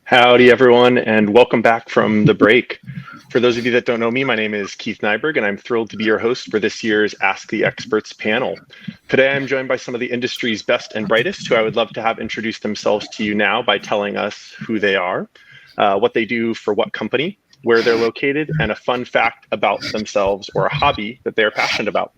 Howdy, everyone, and welcome back from the break. For those of you that don't know me, my name is Keith Nyberg, and I'm thrilled to be your host for this year's Ask the Experts panel. Today, I'm joined by some of the industry's best and brightest, who I would love to have introduce themselves to you now by telling us who they are, what they do for what company, where they're located, and a fun fact about themselves or a hobby that they're passionate about.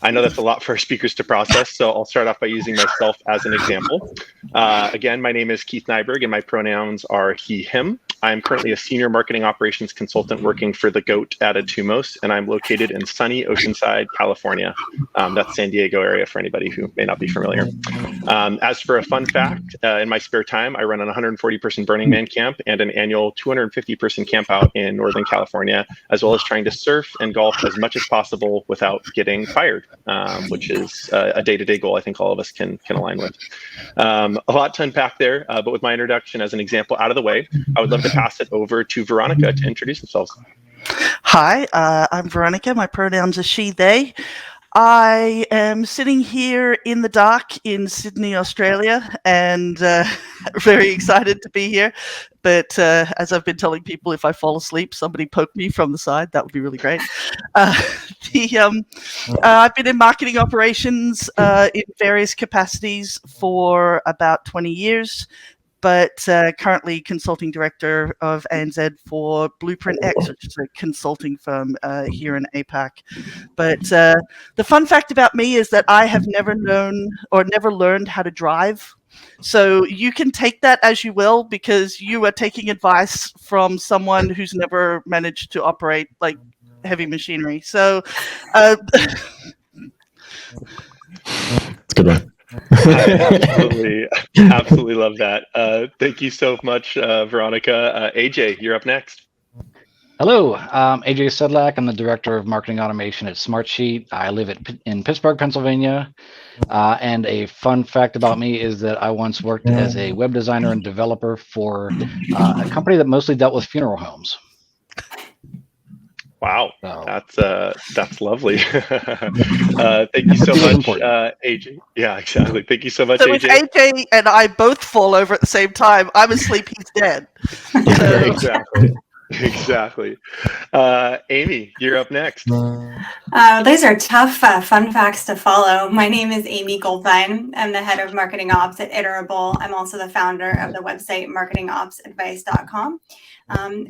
I know that's a lot for our speakers to process, so I'll start off by using myself as an example. Again, my name is Keith Nyberg, and my pronouns are he, him. I'm currently a senior marketing operations consultant working for the GOAT at Atumos, and I'm located in sunny Oceanside, California. That's San Diego area for anybody who may not be familiar. As for a fun fact, in my spare time, I run an 140-person Burning Man camp and an annual 250-person camp out in Northern California, as well as trying to surf and golf as much as possible without getting fired, which is a day-to-day goal I think all of us can align with. A lot to unpack there, but with my introduction as an example out of the way, I would love to pass it over to Veronica to introduce themselves. Hi, I'm Veronica. My pronouns are she, they. I am sitting here in the dark in Sydney, Australia, and very excited to be here. But as I've been telling people, if I fall asleep, somebody poke me from the side. That would be really great. I've been in marketing operations in various capacities for about 20 years. But currently consulting director of ANZ for Blueprint X, which is a consulting firm here in APAC. But the fun fact about me is that I have never known or never learned how to drive. So you can take that as you will, because you are taking advice from someone who's never managed to operate like heavy machinery. So it's a good one. I absolutely love that. Thank you so much, Veronica. AJ, you're up next. Hello, AJ Sedlak. I'm the Director of Marketing Automation at Smartsheet. I live in Pittsburgh, Pennsylvania. And a fun fact about me is that I once worked as a web designer and developer for a company that mostly dealt with funeral homes. Wow, that's lovely. Thank you so much, AJ. Yeah, exactly. Thank you so much, so AJ. If AJ and I both fall over at the same time, I'm asleep, he's dead. So. Exactly. Amy, you're up next. Those are tough fun facts to follow. My name is Amy Goldfine. I'm the head of marketing ops at Iterable. I'm also the founder of the website marketingopsadvice.com.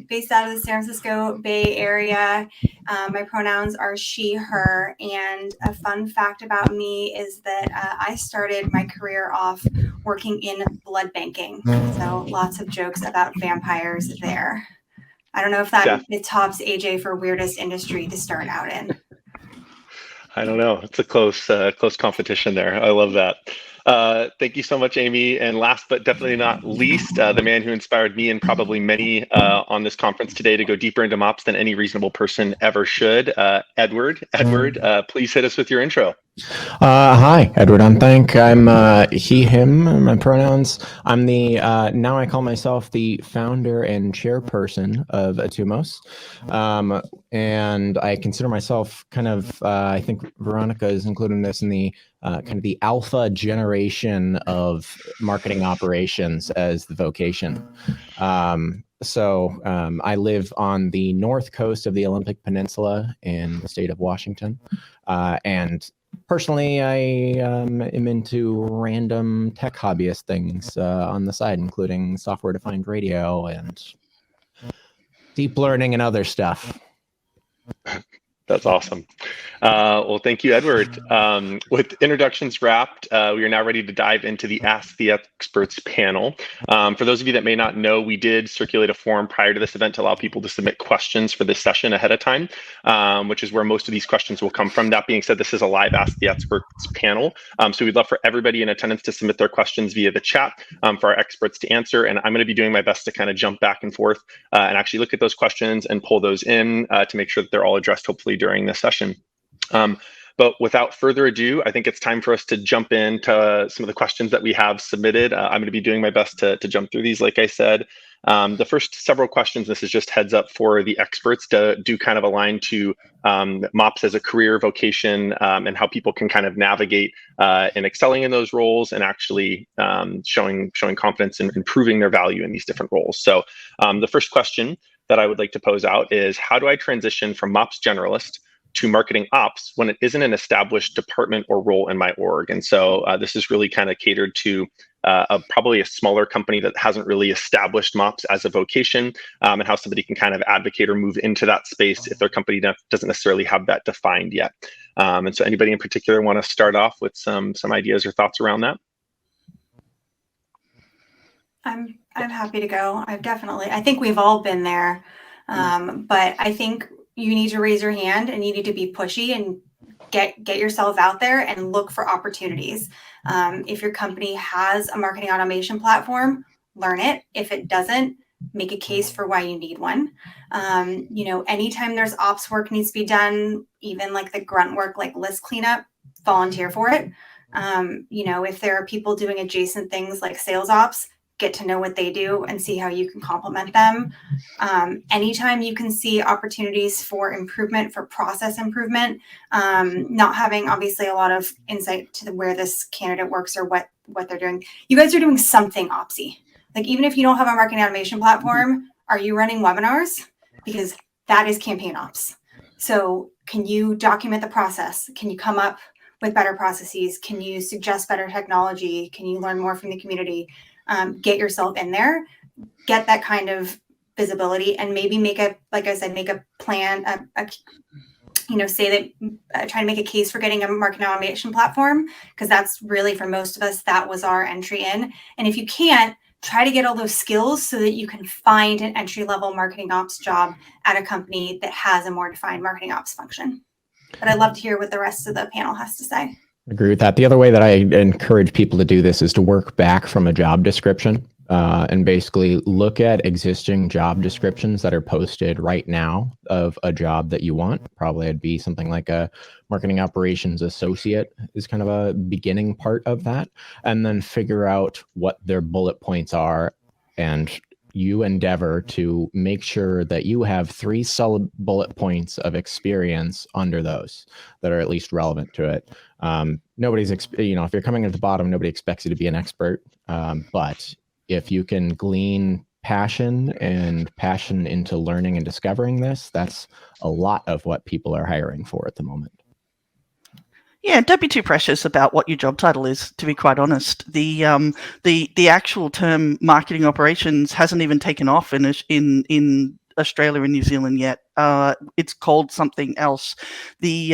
Based out of the San Francisco Bay Area. My pronouns are she, her, and a fun fact about me is that I started my career off working in blood banking. So lots of jokes about vampires there. I don't know if it tops AJ for weirdest industry to start out in. I don't know. It's a close competition there. I love that. Thank you so much, Amy. And last but definitely not least, the man who inspired me and probably many on this conference today to go deeper into MOPs than any reasonable person ever should, Edward. Edward, please hit us with your intro. Hi, Edward Unthank. I'm he, him, my pronouns. I'm the, now I call myself the founder and chairperson of Atumos. And I consider myself kind of, I think Veronica is including this in the kind of the alpha generation of marketing operations as the vocation. So I live on the north coast of the Olympic Peninsula in the state of Washington. And personally, I am into random tech hobbyist things on the side, including software-defined radio and deep learning and other stuff. That's awesome. Well, thank you, Edward. With introductions wrapped, we are now ready to dive into the Ask the Experts panel. For those of you that may not know, we did circulate a form prior to this event to allow people to submit questions for this session ahead of time, which is where most of these questions will come from. That being said, this is a live Ask the Experts panel. So we'd love for everybody in attendance to submit their questions via the chat for our experts to answer. And I'm going to be doing my best to kind of jump back and forth and actually look at those questions and pull those in to make sure that they're all addressed, hopefully, during this session. But without further ado, I think it's time for us to jump into some of the questions that we have submitted. I'm going to be doing my best to jump through these, like I said. The first several questions, this is just heads up for the experts, do kind of align to MOPs as a career vocation, and how people can kind of navigate in excelling in those roles and actually showing confidence in improving their value in these different roles. So the first question that I would like to pose out is, how do I transition from MOPs generalist to marketing ops when it isn't an established department or role in my org? And so this is really kind of catered to probably a smaller company that hasn't really established MOPs as a vocation, and how somebody can kind of advocate or move into that space if their company doesn't necessarily have that defined yet. And so anybody in particular want to start off with some ideas or thoughts around that? I'm happy to go. I think we've all been there, but I think you need to raise your hand and you need to be pushy and get yourself out there and look for opportunities. If your company has a marketing automation platform, learn it. If it doesn't, make a case for why you need one. Anytime there's ops work needs to be done, even like the grunt work, like list cleanup, volunteer for it. If there are people doing adjacent things like sales ops, get to know what they do and see how you can complement them. Anytime you can see opportunities for improvement, for process improvement, not having obviously a lot of insight to where this candidate works or what they're doing. You guys are doing something opsy. Like, even if you don't have a marketing automation platform, are you running webinars? Because that is campaign ops. So can you document the process? Can you come up with better processes? Can you suggest better technology? Can you learn more from the community? Get yourself in there, get that kind of visibility, and maybe make a plan, say that try to make a case for getting a marketing automation platform, because that's really, for most of us, that was our entry in. And if you can't, try to get all those skills so that you can find an entry-level marketing ops job at a company that has a more defined marketing ops function. But I'd love to hear what the rest of the panel has to say. Agree with that. The other way that I encourage people to do this is to work back from a job description, and basically look at existing job descriptions that are posted right now of a job that you want. Probably it'd be something like a marketing operations associate is kind of a beginning part of that, and then figure out what their bullet points are, and you endeavor to make sure that you have 3 solid bullet points of experience under those that are at least relevant to it. Nobody's, if you're coming at the bottom, nobody expects you to be an expert. But if you can glean passion into learning and discovering this, that's a lot of what people are hiring for at the moment. Yeah, don't be too precious about what your job title is, to be quite honest. The actual term marketing operations hasn't even taken off in Australia and New Zealand yet. It's called something else. The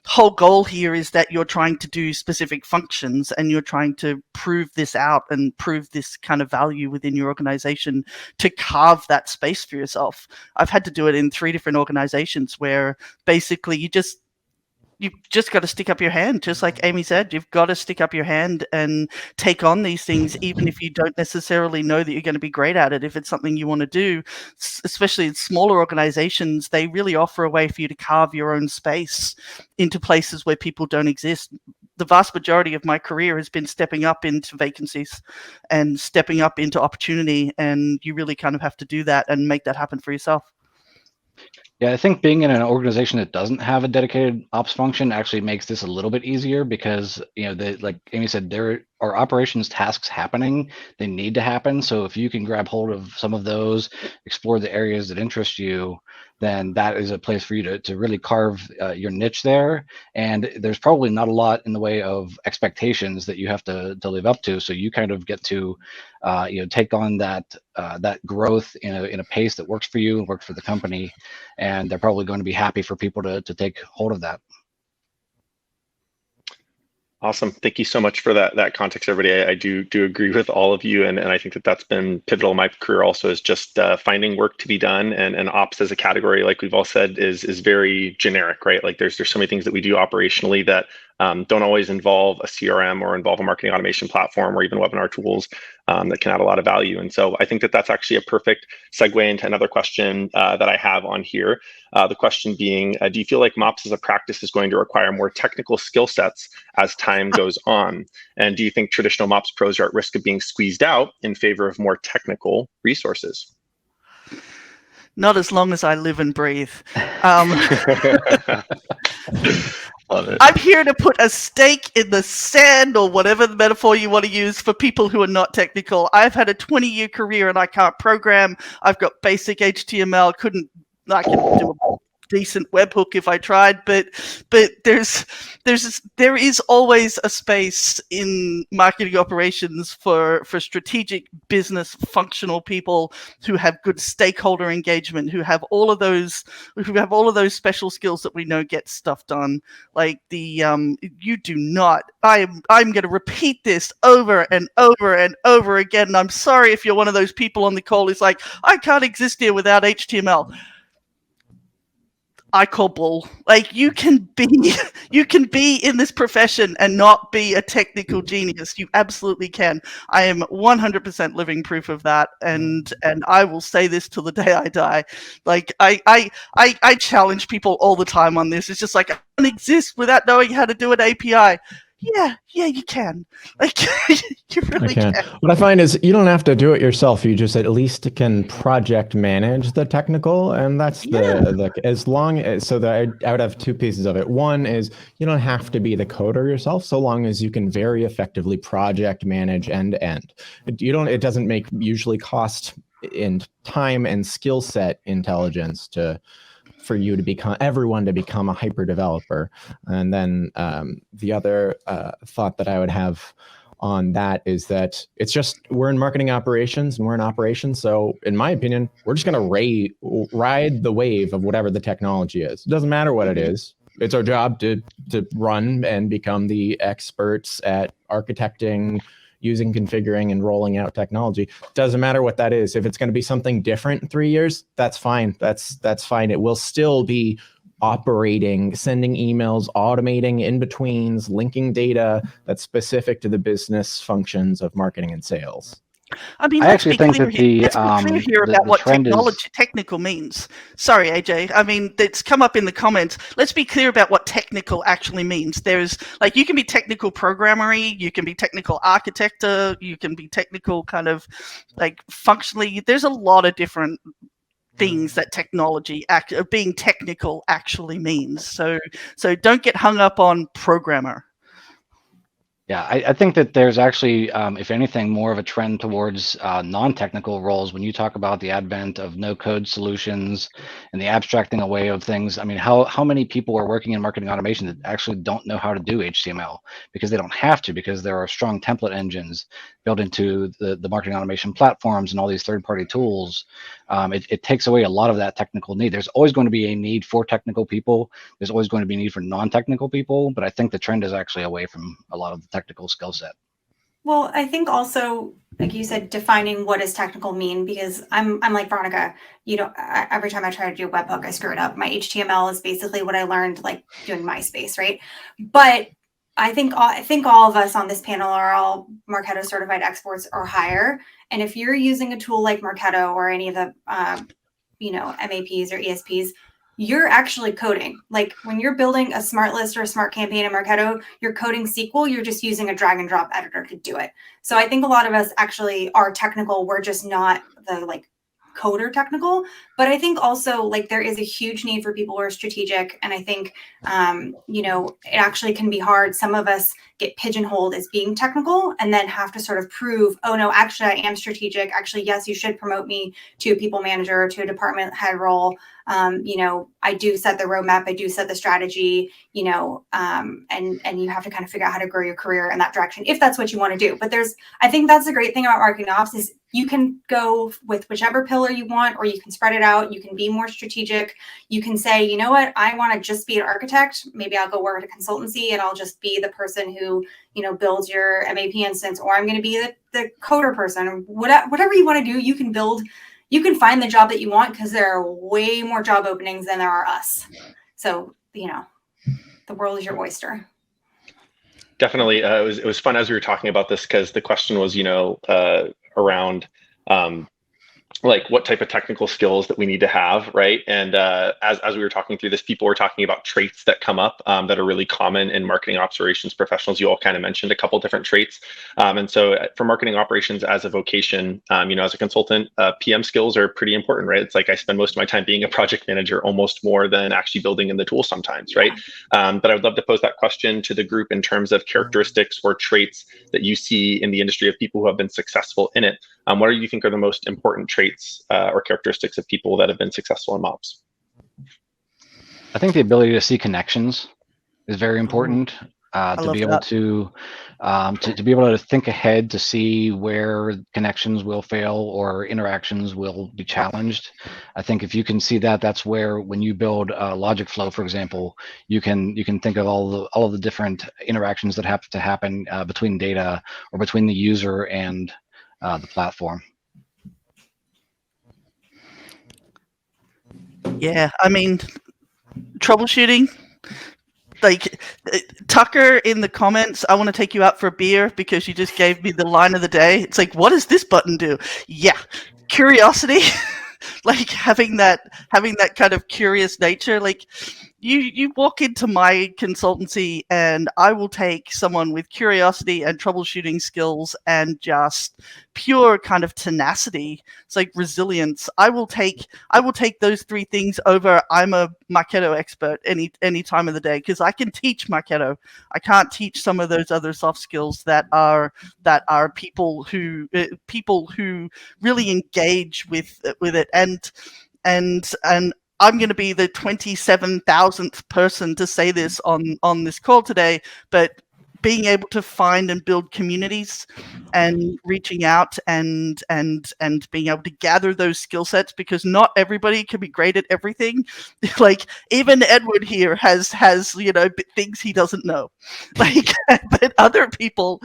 whole goal here is that you're trying to do specific functions and you're trying to prove this out and prove this kind of value within your organization to carve that space for yourself. I've had to do it in 3 different organizations where basically you've just got to stick up your hand. Just like Amy said, you've got to stick up your hand and take on these things, even if you don't necessarily know that you're going to be great at it. If it's something you want to do, especially in smaller organizations, they really offer a way for you to carve your own space into places where people don't exist. The vast majority of my career has been stepping up into vacancies and stepping up into opportunity. And you really kind of have to do that and make that happen for yourself. Yeah, I think being in an organization that doesn't have a dedicated ops function actually makes this a little bit easier, because like Amy said, there are operations tasks happening. They need to happen. So if you can grab hold of some of those, explore the areas that interest you, then that is a place for you to really carve your niche there. And there's probably not a lot in the way of expectations that you have to live up to. So you kind of get to take on that growth in a pace that works for you and works for the company. And they're probably going to be happy for people to take hold of that. Awesome. Thank you so much for that context, everybody. I do agree with all of you. And I think that's been pivotal in my career also, is just finding work to be done. And ops as a category, like we've all said, is very generic, right? Like there's so many things that we do operationally that don't always involve a CRM or involve a marketing automation platform or even webinar tools that can add a lot of value. And so I think that that's actually a perfect segue into another question that I have on here. The question being, do you feel like MOPS as a practice is going to require more technical skill sets as time goes on? And do you think traditional MOPS pros are at risk of being squeezed out in favor of more technical resources? Not as long as I live and breathe. Love it. I'm here to put a stake in the sand, or whatever the metaphor you want to use, for people who are not technical. I've had a 20-year career and I can't program. I've got basic HTML. I can do a decent webhook if I tried, but there is always a space in marketing operations for strategic business functional people who have good stakeholder engagement, who have all of those special skills that we know get stuff done. Like you do not. I'm going to repeat this over and over and over again. And I'm sorry if you're one of those people on the call who's like, I can't exist here without HTML. I call bull. Like, you can be in this profession and not be a technical genius. You absolutely can. I am 100% living proof of that, and I will say this till the day I die. Like, I challenge people all the time on this. It's just like, I can't exist without knowing how to do an API. Yeah, you can. Like, you really can. What I find is you don't have to do it yourself. You just at least can project manage the technical, and that's as long as, so that I would have two pieces of it. One is you don't have to be the coder yourself, so long as you can very effectively project manage end to end. It doesn't make usually cost in time and skill set intelligence for you to become, everyone to become a hyper developer. And then the other thought that I would have on that is that it's just, we're in marketing operations and we're in operations. So in my opinion, we're just going to ride the wave of whatever the technology is. It doesn't matter what it is. It's our job to run and become the experts at architecting, using, configuring, and rolling out technology. Doesn't matter what that is. If it's going to be something different in 3 years, that's fine. That's fine. It will still be operating, sending emails, automating in-betweens, linking data that's specific to the business functions of marketing and sales. I mean, I actually think that let's be clear here about what technical means. Sorry, AJ. I mean, it's come up in the comments. Let's be clear about what technical actually means. There's, like, you can be technical programmery, you can be technical architecture, you can be technical kind of, like, functionally. There's a lot of different things that being technical actually means. So don't get hung up on programmer. Yeah, I think that there's actually, if anything, more of a trend towards non-technical roles. When you talk about the advent of no-code solutions and the abstracting away of things, I mean, how many people are working in marketing automation that actually don't know how to do HTML because they don't have to, because there are strong template engines built into the marketing automation platforms and all these third-party tools. It takes away a lot of that technical need. There's always going to be a need for technical people. There's always going to be a need for non-technical people, but I think the trend is actually away from a lot of the technical skill set. Well, I think also, like you said, defining what does technical mean, because I'm like Veronica, every time I try to do a webhook, I screw it up. My HTML is basically what I learned like doing MySpace, right? But I think all of us on this panel are all Marketo certified experts or higher. And if you're using a tool like Marketo or any of the, MAPs or ESPs, you're actually coding. Like, when you're building a smart list or a smart campaign in Marketo, you're coding SQL, you're just using a drag and drop editor to do it. So I think a lot of us actually are technical. We're just not the coder technical, but I think also there is a huge need for people who are strategic. And I think, it actually can be hard. Some of us get pigeonholed as being technical and then have to sort of prove, oh no, actually I am strategic. Actually, yes, you should promote me to a people manager, to a department head role. I do set the roadmap, I do set the strategy, and you have to kind of figure out how to grow your career in that direction, if that's what you want to do. But I think that's the great thing about marketing ops is you can go with whichever pillar you want, or you can spread it out. You can be more strategic. You can say, you know what, I want to just be an architect. Maybe I'll go work at a consultancy and I'll just be the person who, builds your MAP instance, or I'm going to be the coder person, or whatever you want to do. You can build. You can find the job that you want, because there are way more job openings than there are us. So, the world is your oyster. Definitely. It was fun as we were talking about this, because the question was, around like what type of technical skills that we need to have, right? And as we were talking through this, people were talking about traits that come up that are really common in marketing operations professionals. You all kind of mentioned a couple different traits. And so for marketing operations as a vocation, as a consultant, PM skills are pretty important, right? It's like I spend most of my time being a project manager, almost more than actually building in the tool sometimes, right? But I would love to pose that question to the group in terms of characteristics or traits that you see in the industry of people who have been successful in it. What do you think are the most important traits or characteristics of people that have been successful in MOPs? I think the ability to see connections is very important. To be able to be able to think ahead to see where connections will fail or interactions will be challenged. I think if you can see that, that's where when you build a logic flow, for example, you can think of all of the different interactions that have to happen between data or between the user and the platform. Yeah, I mean, troubleshooting. Like Tucker in the comments, I want to take you out for a beer because you just gave me the line of the day. It's like, what does this button do? Yeah, curiosity. Like having that kind of curious nature. Like you walk into my consultancy and I will take someone with curiosity and troubleshooting skills and just pure kind of tenacity. It's like resilience. I will take those three things over I'm a Marketo expert any time of the day, because I can teach Marketo. I can't teach some of those other soft skills that are people who really engage with it, and I'm going to be the 27,000th person to say this on this call today, but being able to find and build communities and reaching out and being able to gather those skill sets, because not everybody can be great at everything. Like even Edward here has things he doesn't know, like but other people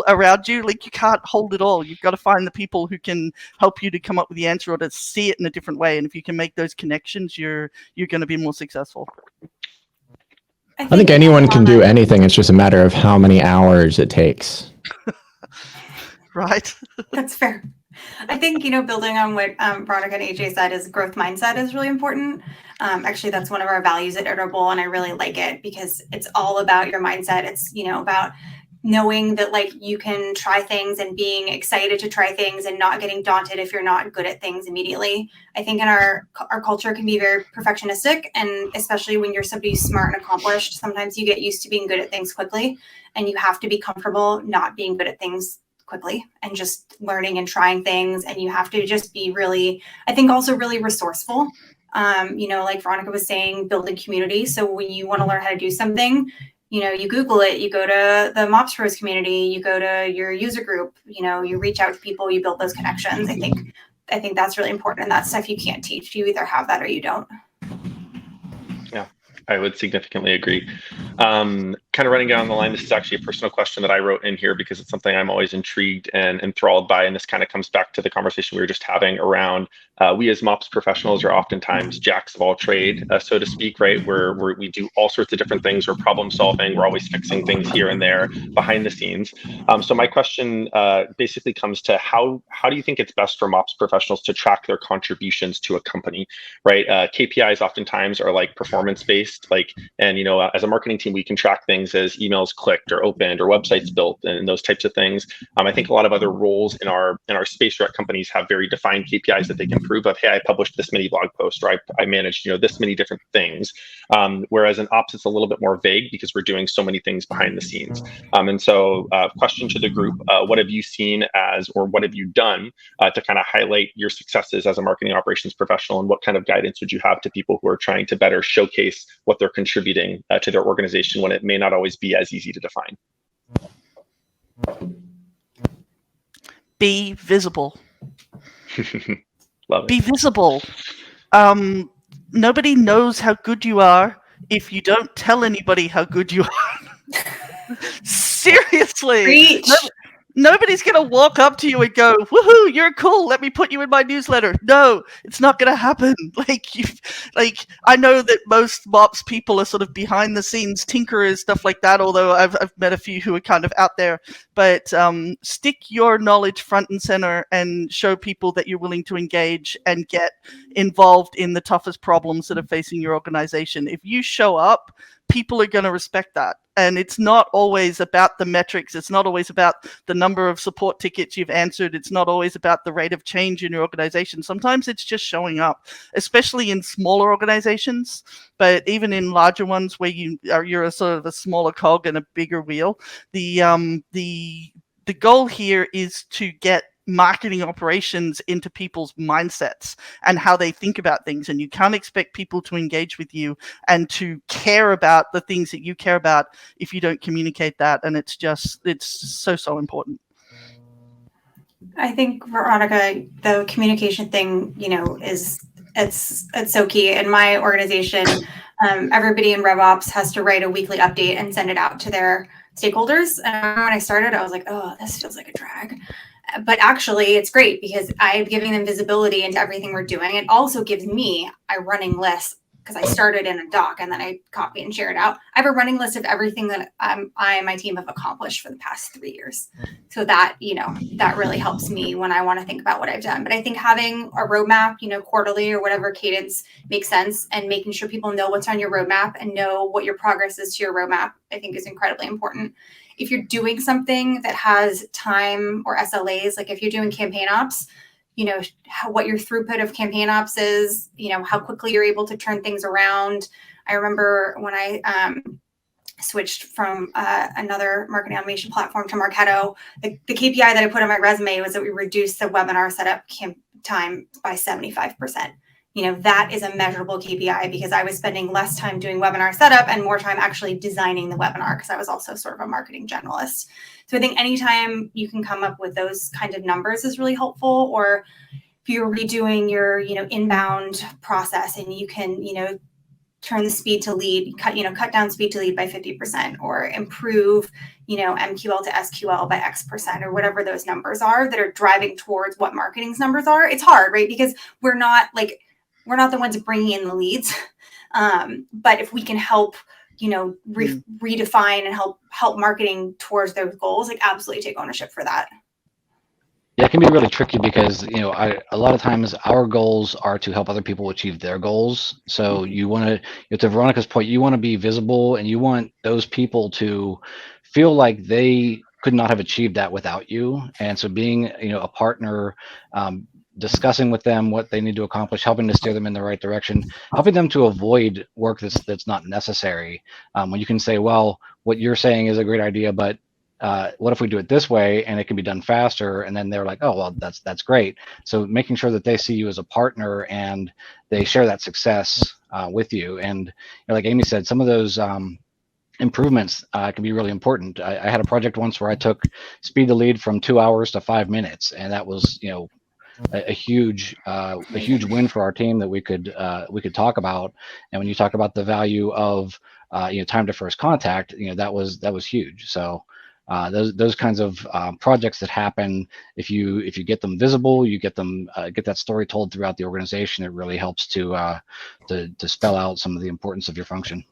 around you, like you can't hold it all. You've got to find the people who can help you to come up with the answer or to see it in a different way. And if you can make those connections, you're going to be more successful. I think anyone can do anything. It's just a matter of how many hours it takes. Right. That's fair. I think, building on what Veronica and AJ said, is growth mindset is really important. Actually, that's one of our values at Iterable, and I really like it because it's all about your mindset. It's, about knowing that like you can try things and being excited to try things and not getting daunted if you're not good at things immediately. I think in our culture can be very perfectionistic, and especially when you're somebody smart and accomplished, sometimes you get used to being good at things quickly, and you have to be comfortable not being good at things quickly and just learning and trying things. And you have to just be really, I think also really resourceful. Like Veronica was saying, building community. So when you want to learn how to do something, you Google it, you go to the MOPs Pros community, you go to your user group, you reach out to people, you build those connections. I think that's really important. And that's stuff you can't teach. You either have that or you don't. Yeah, I would significantly agree. Kind of running down the line, this is actually a personal question that I wrote in here because it's something I'm always intrigued and enthralled by. And this kind of comes back to the conversation we were just having around we as MOPs professionals are oftentimes jacks of all trade, so to speak, right? Where we do all sorts of different things. We're problem solving. We're always fixing things here and there behind the scenes. So my question basically comes to how do you think it's best for MOPs professionals to track their contributions to a company, right? KPIs oftentimes are like performance based, and as a marketing team, we can track things as emails clicked or opened or websites built and those types of things. I think a lot of other roles in our space or at companies have very defined KPIs that they can prove of, hey, I published this many blog posts, or I managed this many different things. Whereas in ops, it's a little bit more vague because we're doing so many things behind the scenes. And so question to the group, what have you seen as, or what have you done to kind of highlight your successes as a marketing operations professional, and what kind of guidance would you have to people who are trying to better showcase what they're contributing to their organization when it may not always be as easy to define? Be visible. Love it. Be visible. Nobody knows how good you are if you don't tell anybody how good you are. Seriously. Preach. Nobody's going to walk up to you and go, woohoo, you're cool, let me put you in my newsletter. No, it's not going to happen. I know that most MOPS people are sort of behind the scenes tinkerers, stuff like that, although I've met a few who are kind of out there. But stick your knowledge front and center and show people that you're willing to engage and get involved in the toughest problems that are facing your organization. If you show up, people are going to respect that. And it's not always about the metrics. It's not always about the number of support tickets you've answered. It's not always about the rate of change in your organization. Sometimes it's just showing up, especially in smaller organizations. But even in larger ones where you're a sort of a smaller cog in a bigger wheel, the goal here is to get marketing operations into people's mindsets and how they think about things. And you can't expect people to engage with you and to care about the things that you care about if you don't communicate that. And it's so important. I think, Veronica, the communication thing, it's so key. In my organization, everybody in RevOps has to write a weekly update and send it out to their stakeholders. And when I started, I was like, oh, this feels like a drag. But actually, it's great because I'm giving them visibility into everything we're doing. It also gives me a running list because I started in a doc and then I copy and share it out. I have a running list of everything that I and my team have accomplished for the past 3 years. So that, that really helps me when I want to think about what I've done. But I think having a roadmap, quarterly or whatever cadence makes sense, and making sure people know what's on your roadmap and know what your progress is to your roadmap, I think is incredibly important. If you're doing something that has time or SLAs, like if you're doing campaign ops, what your throughput of campaign ops is, how quickly you're able to turn things around. I remember when I switched from another marketing automation platform to Marketo, the KPI that I put on my resume was that we reduced the webinar setup time by 75%. That is a measurable KPI because I was spending less time doing webinar setup and more time actually designing the webinar because I was also sort of a marketing generalist. So I think anytime you can come up with those kind of numbers is really helpful. Or if you're redoing your, inbound process and you can, turn the speed to lead, cut down speed to lead by 50%, or improve, MQL to SQL by X%, or whatever those numbers are that are driving towards what marketing's numbers are. It's hard, right? Because we're not the ones bringing in the leads. But if we can help, redefine and help marketing towards those goals, absolutely take ownership for that. Yeah, it can be really tricky because, a lot of times our goals are to help other people achieve their goals. So you want to Veronica's point, you want to be visible and you want those people to feel like they could not have achieved that without you. And so being, a partner, discussing with them what they need to accomplish, helping to steer them in the right direction, helping them to avoid work that's not necessary. When you can say, well, what you're saying is a great idea, but what if we do it this way and it can be done faster? And then they're like, oh, well, that's great. So making sure that they see you as a partner and they share that success with you. And like Amy said, some of those improvements can be really important. I had a project once where I took speed to lead from 2 hours to 5 minutes, and that was a huge win for our team that we could talk about. And when you talk about the value of time to first contact, that was huge. So those kinds of projects that happen, if you get them visible, you get them get that story told throughout the organization, it really helps to spell out some of the importance of your function.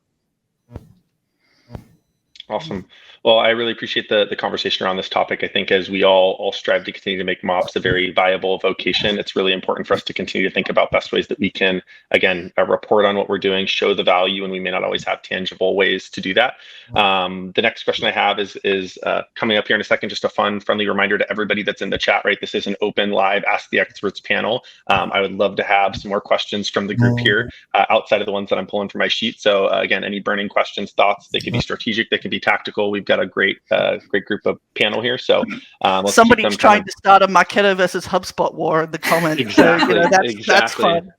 Awesome. Well, I really appreciate the conversation around this topic. I think as we all strive to continue to make MOPS a very viable vocation, it's really important for us to continue to think about best ways that we can, again, report on what we're doing, show the value, and we may not always have tangible ways to do that. The next question I have is coming up here in a second, just a fun, friendly reminder to everybody that's in the chat, right? This is an open, live Ask the Experts panel. I would love to have some more questions from the group here outside of the ones that I'm pulling from my sheet. So again, any burning questions, thoughts, they can be strategic, they can be tactical. We've got a great group of panel here. So let's somebody's trying to start a Marketo versus HubSpot war in the comments. Exactly. So, that's fun.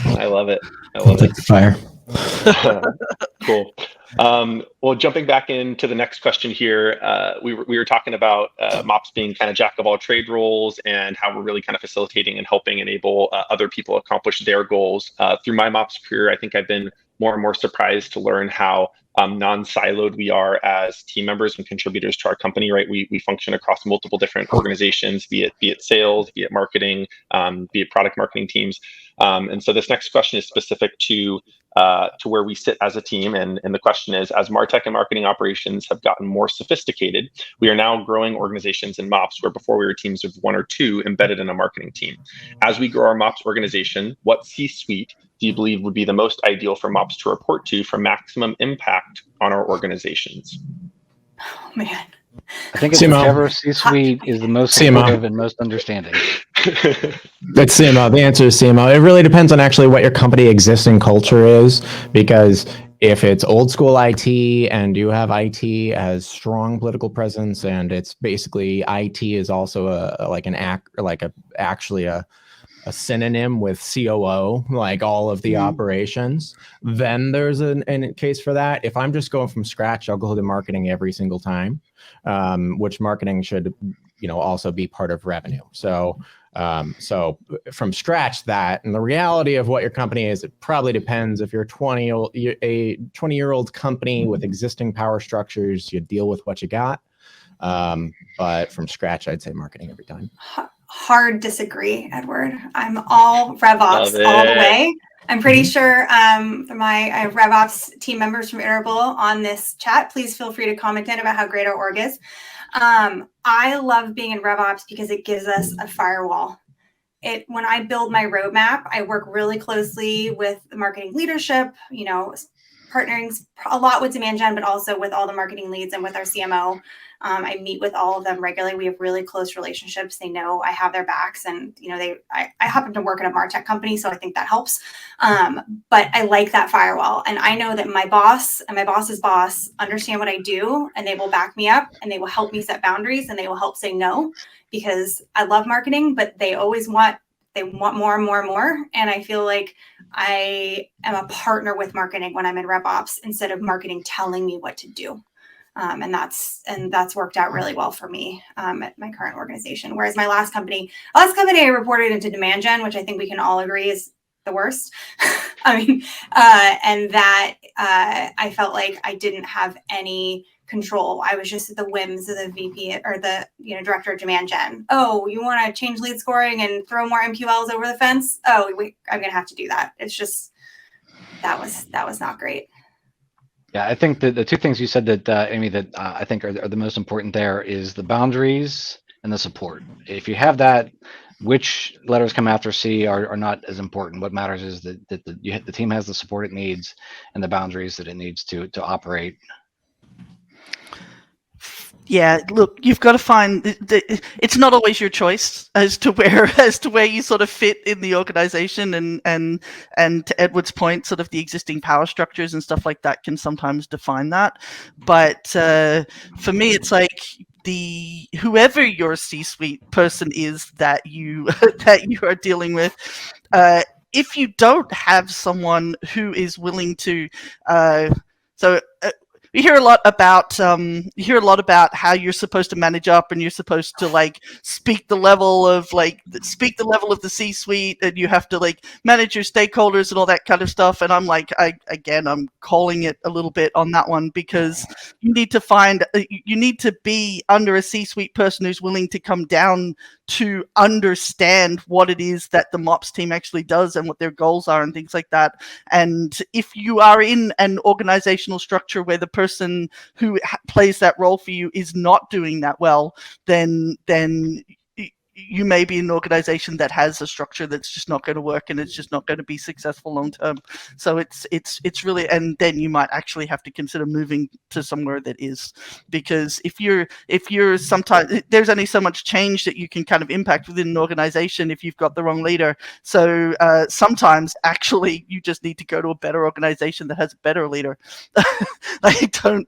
I love it. Like the fire. Cool. Well, jumping back into the next question here, we were talking about MOPS being kind of jack of all trade roles and how we're really kind of facilitating and helping enable other people accomplish their goals. Through my MOPS career, I think I've been more and more surprised to learn how non-siloed we are as team members and contributors to our company, right? We function across multiple different organizations, be it sales, be it marketing, be it product marketing teams. And so this next question is specific to where we sit as a team. And the question is, as MarTech and marketing operations have gotten more sophisticated, we are now growing organizations in MOPs where before we were teams of 1 or 2 embedded in a marketing team. As we grow our MOPs organization, what C-suite do you believe would be the most ideal for MOPs to report to for maximum impact on our organizations? Oh, man. I think it's whichever C-suite is the most supportive and most understanding. That's CMO. The answer is CMO. It really depends on actually what your company existing culture is, because if it's old school IT and you have IT as strong political presence and it's basically IT is also actually a synonym with COO, like all of the operations, then there's a case for that. If I'm just going from scratch, I'll go to marketing every single time, which marketing should, also be part of revenue. So from scratch that, and the reality of what your company is, it probably depends. If you're a 20-year-old company with existing power structures, you deal with what you got. But from scratch, I'd say marketing every time. Hard disagree, Edward. I'm all RevOps all the way. I'm pretty sure I have RevOps team members from Iterable on this chat. Please feel free to comment in about how great our org is. I love being in RevOps because it gives us a firewall. When I build my roadmap, I work really closely with the marketing leadership, partnering a lot with demand gen, but also with all the marketing leads and with our CMO. I meet with all of them regularly. We have really close relationships. They know I have their backs, and I happen to work at a MarTech company, so I think that helps. But I like that firewall, and I know that my boss and my boss's boss understand what I do, and they will back me up, and they will help me set boundaries, and they will help say no, because I love marketing, but they always want more and more and more. And I feel like I am a partner with marketing when I'm in RevOps instead of marketing telling me what to do. And that's worked out really well for me at my current organization. Whereas my last company I reported into demand gen, which I think we can all agree is the worst. And that I felt like I didn't have any control. I was just at the whims of the VP or the director of demand gen. Oh, you want to change lead scoring and throw more MQLs over the fence? Oh, I'm gonna have to do that. It's just that was not great. Yeah, I think the two things you said that Amy, that I think are the most important there is the boundaries and the support. If you have that, which letters come after C are not as important. What matters is that the team has the support it needs and the boundaries that it needs to operate. Yeah, look, you've got to find it's not always your choice as to where you sort of fit in the organization, and to Edward's point, sort of the existing power structures and stuff like that can sometimes define that. But for me, it's like whoever your C-suite person is that you are dealing with, if you don't have someone who is willing to we hear a lot about how you're supposed to manage up, and you're supposed to speak the level of the C-suite, and you have to manage your stakeholders and all that kind of stuff. And I'm I'm calling it a little bit on that one, because you need to be under a C-suite person who's willing to come down to understand what it is that the MOPS team actually does and what their goals are and things like that. And if you are in an organizational structure where the person who plays that role for you is not doing that well, then you may be an organization that has a structure that's just not going to work, and it's just not going to be successful long term. So it's really, and then you might actually have to consider moving to somewhere that is, because if you're sometimes, there's only so much change that you can kind of impact within an organization if you've got the wrong leader. So sometimes actually you just need to go to a better organization that has a better leader. So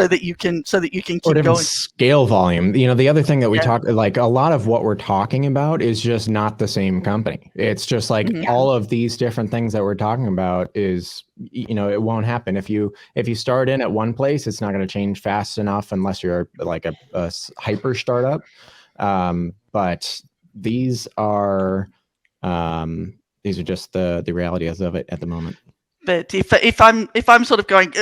that you can keep going. Scale volume. The other thing that we talk, a lot of what we're talking about is just not the same company. It's just all of these different things that we're talking about is, it won't happen. If you start in at one place, it's not going to change fast enough unless you're a hyper startup. But these are just the realities of it at the moment. But if I'm sort of going,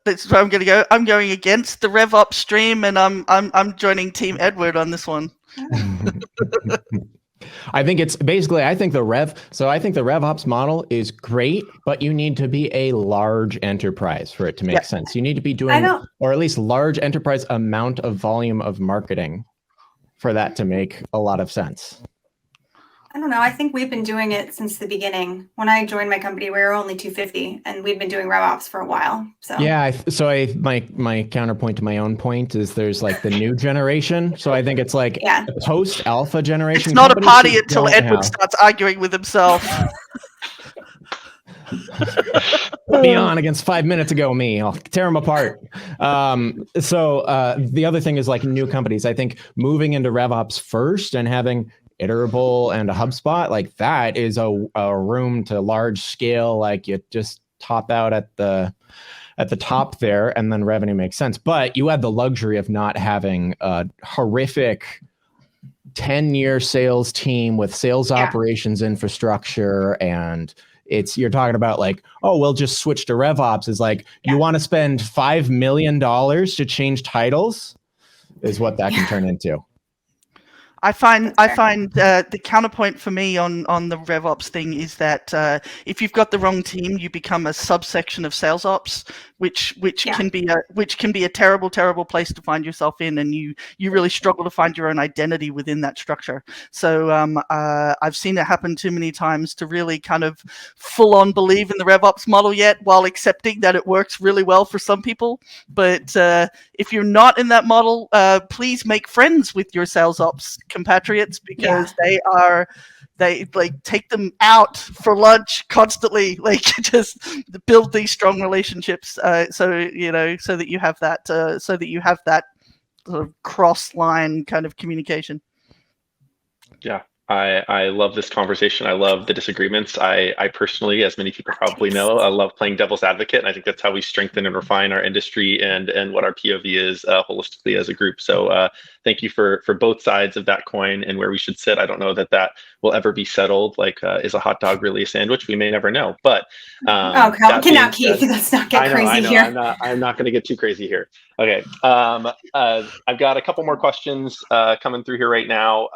that's where I'm going to go. I'm going against the RevOps stream, and I'm joining Team Edward on this one. I think it's basically, I think the RevOps model is great, but you need to be a large enterprise for it to make sense. You need to be doing, or at least large enterprise amount of volume of marketing for that to make a lot of sense. I don't know. I think we've been doing it since the beginning. When I joined my company, we were only 250, and we've been doing RevOps for a while. So yeah, my counterpoint to my own point is there's like the new generation. So I think it's like post alpha generation. It's not a party until Edward starts arguing with himself. Put me on against 5 minutes ago me. I'll tear them apart. So the other thing is like new companies. I think moving into RevOps first and having Iterable and a HubSpot, like that is a room to large scale, like you just top out at the top there, and then revenue makes sense. But you have the luxury of not having a horrific 10-year sales team with sales operations infrastructure, and you're talking about like, oh, we'll just switch to RevOps. Is like, you want to spend $5 million to change titles, is what that can turn into. I find the counterpoint for me on the RevOps thing is that if you've got the wrong team, you become a subsection of sales ops, which can be a terrible place to find yourself in, and you really struggle to find your own identity within that structure. So I've seen it happen too many times to really kind of full on believe in the RevOps model yet, while accepting that it works really well for some people. But if you're not in that model, please make friends with your sales ops compatriots, because they like take them out for lunch constantly, like just build these strong relationships, so that you have that sort of cross line kind of communication. I love this conversation. I love the disagreements. I personally, as many people probably know, I love playing devil's advocate, and I think that's how we strengthen and refine our industry and what our POV is holistically as a group. So thank you for both sides of that coin and where we should sit. I don't know that will ever be settled. Like, is a hot dog really a sandwich? We may never know. But cannot keep. Let's not get crazy here. I'm not going to get too crazy here. Okay. I've got a couple more questions coming through here right now.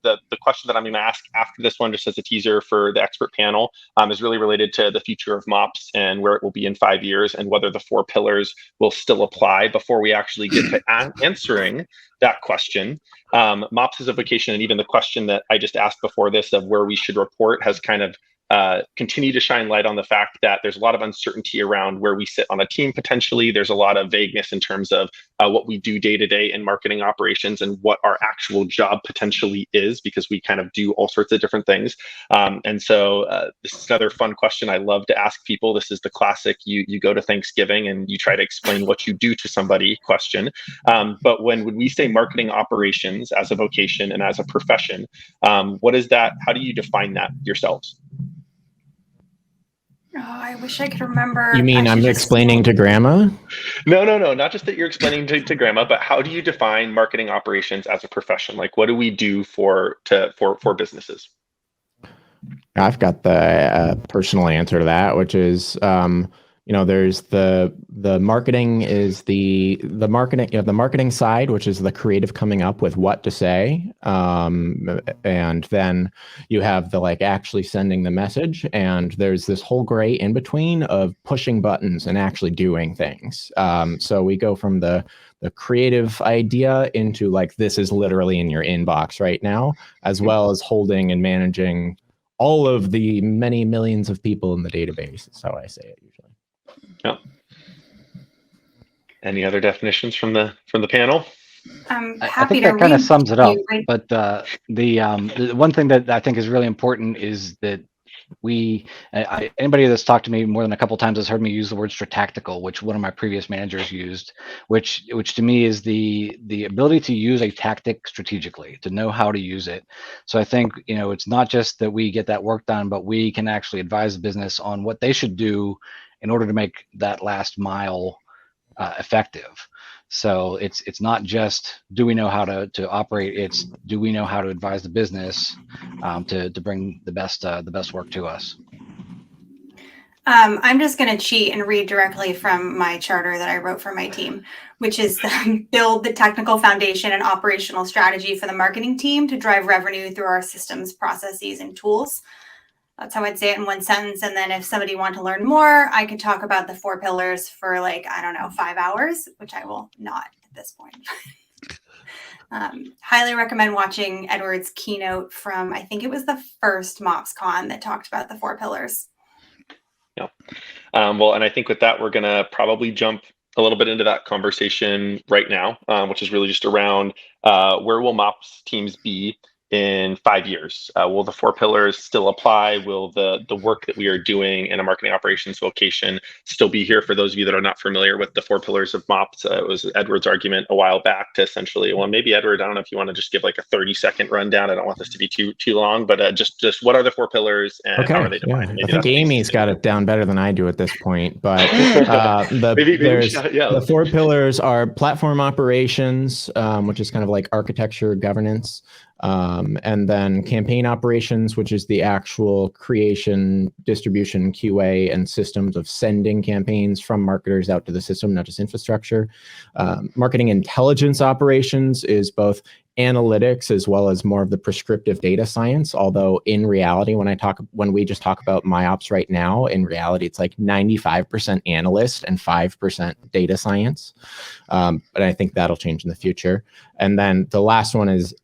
The question that I'm going to ask after this one, just as a teaser for the expert panel, is really related to the future of MOPs and where it will be in 5 years, and whether the 4 pillars will still apply before we actually get to answering that question. MOPs is a vocation, and even the question that I just asked before this of where we should report has kind of continue to shine light on the fact that there's a lot of uncertainty around where we sit on a team potentially. There's a lot of vagueness in terms of what we do day to day in marketing operations and what our actual job potentially is, because we kind of do all sorts of different things. And so this is another fun question I love to ask people. This is the classic, you go to Thanksgiving and you try to explain what you do to somebody question. But when we say marketing operations as a vocation and as a profession, what is that? How do you define that yourselves? Oh, I wish I could remember. You mean I'm explaining to grandma? No. Not just that you're explaining to grandma, but how do you define marketing operations as a profession? Like, what do we do for businesses? I've got the personal answer to that, which is, there's the marketing is the marketing, the marketing side, which is the creative coming up with what to say. And then you have the actually sending the message, and there's this whole gray in between of pushing buttons and actually doing things. So we go from the creative idea into this is literally in your inbox right now, as well as holding and managing all of the many millions of people in the database. That's how I say it usually. Yeah. Any other definitions from the panel? I think that kind of sums it up. But the one thing that I think is really important is that anybody that's talked to me more than a couple times has heard me use the word strategical, which one of my previous managers used, which to me is the ability to use a tactic strategically, to know how to use it. So I think, it's not just that we get that work done, but we can actually advise the business on what they should do in order to make that last mile effective. So it's not just do we know how to operate, it's do we know how to advise the business to bring the best work to us. I'm just going to cheat and read directly from my charter that I wrote for my team, which is build the technical foundation and operational strategy for the marketing team to drive revenue through our systems, processes, and tools. That's how I'd say it in one sentence. And then if somebody wanted to learn more, I could talk about the 4 pillars for 5 hours, which I will not at this point. Highly recommend watching Edward's keynote from, I think it was the first MOPSCon that talked about the 4 pillars. Yeah. Well, and I think with that, we're going to probably jump a little bit into that conversation right now, which is really just around where will MOPS teams be in 5 years? Will the 4 pillars still apply? Will the work that we are doing in a marketing operations vocation still be here? For those of you that are not familiar with the 4 pillars of MOPS, it was Edward's argument a while back to essentially, well, maybe Edward, I don't know if you want to just give like a 30-second rundown. I don't want this to be too long, but just what are the 4 pillars and how are they defined? Yeah. I think Amy's got it down better than I do at this point, but the 4 pillars are platform operations, which is kind of like architecture, governance, and then campaign operations, which is the actual creation, distribution, QA, and systems of sending campaigns from marketers out to the system, not just infrastructure. Marketing intelligence operations is both analytics as well as more of the prescriptive data science. Although in reality, when we just talk about MyOps right now, in reality, it's like 95% analyst and 5% data science. But I think that'll change in the future. And then the last one is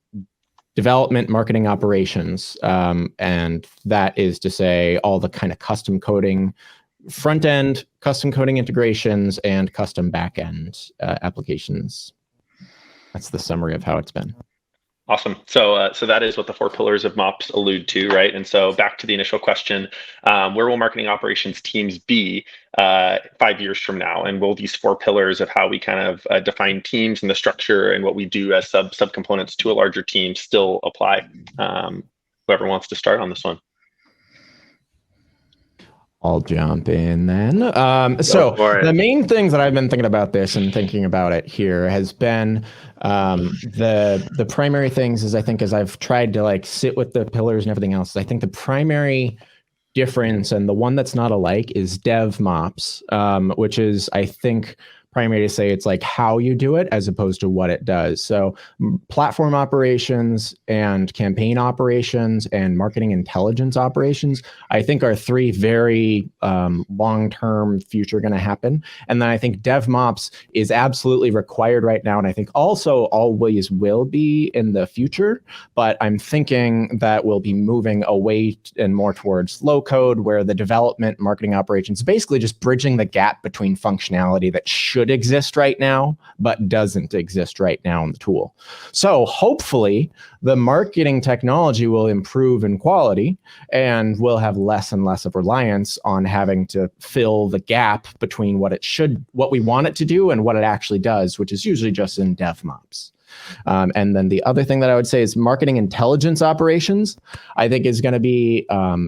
development marketing operations. And that is to say all the kind of custom coding, front end, custom coding integrations, and custom back end applications. That's the summary of how it's been. Awesome. So that is what the 4 pillars of MOPS allude to, right? And so back to the initial question, where will marketing operations teams be 5 years from now? And will these 4 pillars of how we kind of define teams and the structure and what we do as subcomponents to a larger team still apply? Whoever wants to start on this one. I'll jump in then. So the main things that I've been thinking about this and thinking about it here has been the primary things is I think as I've tried to like sit with the pillars and everything else, I think the primary difference and the one that's not alike is DevMops, which is I think primary to say it's like how you do it as opposed to what it does. So platform operations and campaign operations and marketing intelligence operations, I think are 3 very long-term future going to happen. And then I think DevMops is absolutely required right now. And I think also always will be in the future, but I'm thinking that we'll be moving away and more towards low code where the development marketing operations, basically just bridging the gap between functionality that should exist right now, but doesn't exist right now in the tool. So hopefully the marketing technology will improve in quality and we'll have less and less of reliance on having to fill the gap between what we want it to do and what it actually does, which is usually just in DevMops. And then the other thing that I would say is marketing intelligence operations, I think is going to be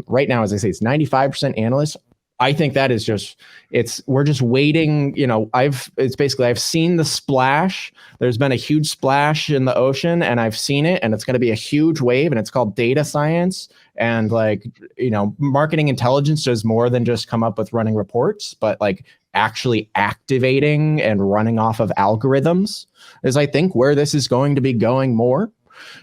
right now, as I say, it's 95% analysts. I think that is we're just waiting. I've seen the splash. There's been a huge splash in the ocean and I've seen it and it's going to be a huge wave and it's called data science. And marketing intelligence does more than just come up with running reports, but like actually activating and running off of algorithms is I think where this is going to be going more.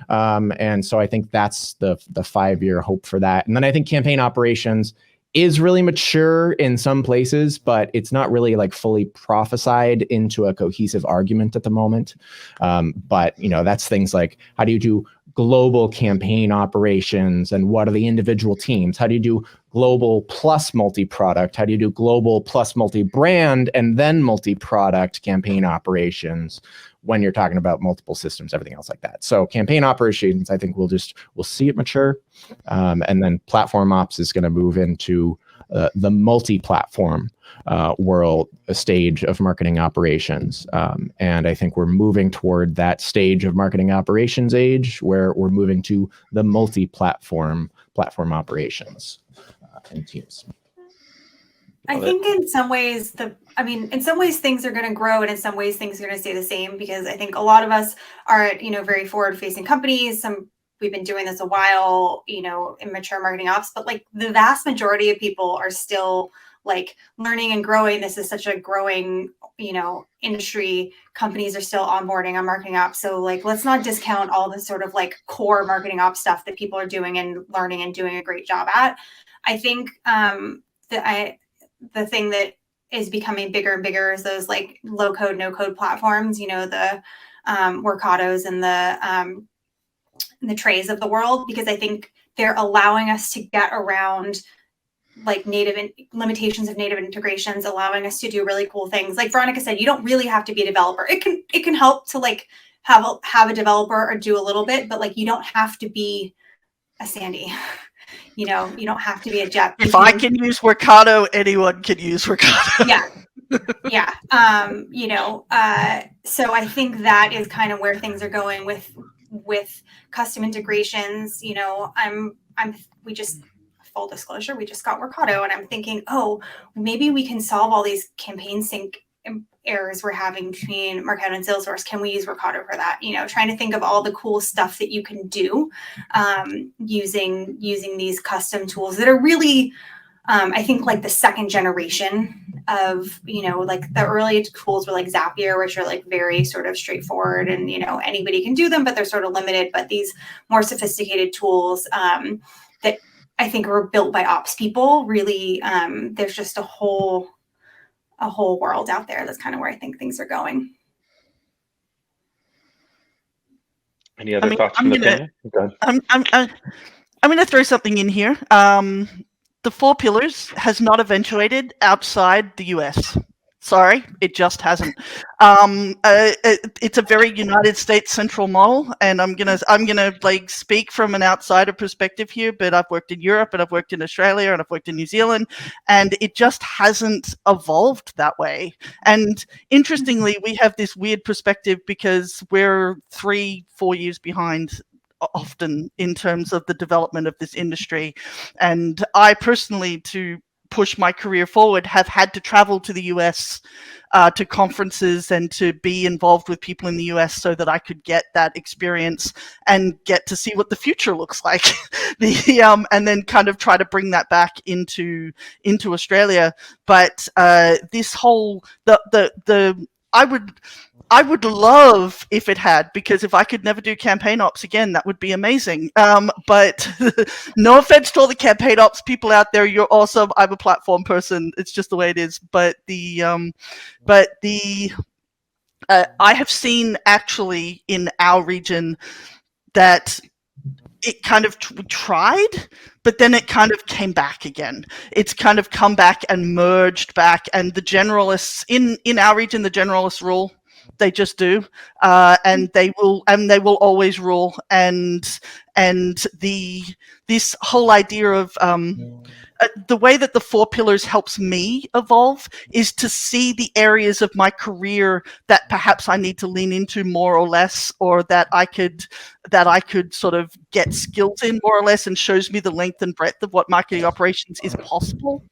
And so I think that's the 5-year hope for that. And then I think campaign operations is really mature in some places, but it's not really like fully prophesied into a cohesive argument at the moment. But that's things like how do you do global campaign operations and what are the individual teams? How do you do global plus multi-product? How do you do global plus multi-brand and then multi-product campaign operations when you're talking about multiple systems, everything else like that. So campaign operations, I think we'll see it mature. And then platform ops is going to move into the multi-platform world, a stage of marketing operations. And I think we're moving toward that stage of marketing operations age where we're moving to the multi-platform operations and teams. I think in some ways things are going to grow and in some ways things are going to stay the same because I think a lot of us are at, very forward facing companies. Some we've been doing this a while, you know, in mature marketing ops, but like the vast majority of people are still like learning and growing. This is such a growing, you know, industry. Companies are still onboarding on marketing ops. So like, let's not discount all the sort of like core marketing ops stuff that people are doing and learning and doing a great job at. I think the thing that is becoming bigger and bigger is those like low code, no code platforms, you know, the Workatos and the Trays of the world, because I think they're allowing us to get around like limitations of native integrations, allowing us to do really cool things. Like Veronica said, you don't really have to be a developer. It can help to like have a developer or do a little bit, but like you don't have to be a Sandy. You know, you don't have to be a Jet. If I can use Workato, anyone can use Workato. Yeah. Yeah. You know, so I think that is kind of where things are going with custom integrations. You know, we just, full disclosure, we just got Workato, and I'm thinking, oh, maybe we can solve all these campaign sync errors we're having between Marketo and Salesforce. Can we use Workato for that? You know, trying to think of all the cool stuff that you can do using these custom tools that are really, I think, like the second generation of, you know, like the early tools were like Zapier, which are like very sort of straightforward and, you know, anybody can do them, but they're sort of limited. But these more sophisticated tools that I think were built by ops people, really, there's just a whole world out there. That's kind of where I think things are going. Any other thoughts from the panel? I'm going to throw something in here. The 4 pillars has not eventuated outside the US. Sorry, it just hasn't. It's a very United States central model, and I'm gonna like speak from an outsider perspective here. But I've worked in Europe, and I've worked in Australia, and I've worked in New Zealand, and it just hasn't evolved that way. And interestingly, we have this weird perspective because we're 3-4 years behind often in terms of the development of this industry. And I personally, to push my career forward, have had to travel to the US to conferences and to be involved with people in the US so that I could get that experience and get to see what the future looks like. And then kind of try to bring that back into Australia. But this whole I would love if it had, because if I could never do campaign ops again, that would be amazing. But no offense to all the campaign ops people out there, you're awesome. I'm a platform person. It's just the way it is. But I have seen actually in our region that it kind of tried, but then it kind of came back again. It's kind of come back and merged back. And the generalists in our region, the generalists rule. They just do, and they will always rule. And this whole idea of the way that the 4 pillars helps me evolve is to see the areas of my career that perhaps I need to lean into more or less, or that I could sort of get skills in more or less, and shows me the length and breadth of what marketing operations is possible.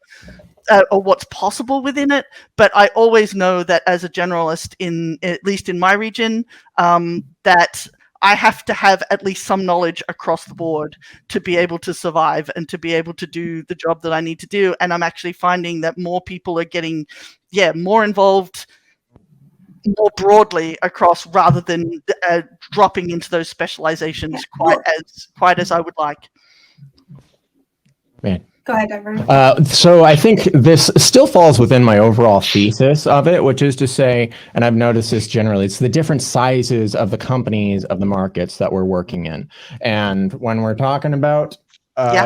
Or what's possible within it. But I always know that as a generalist, at least in my region, that I have to have at least some knowledge across the board to be able to survive and to be able to do the job that I need to do. And I'm actually finding that more people are getting, more involved more broadly across, rather than dropping into those specializations quite as I would like. Man. Go ahead, Nyberg. So I think this still falls within my overall thesis of it, which is to say, and I've noticed this generally, it's the different sizes of the companies of the markets that we're working in. And when we're talking about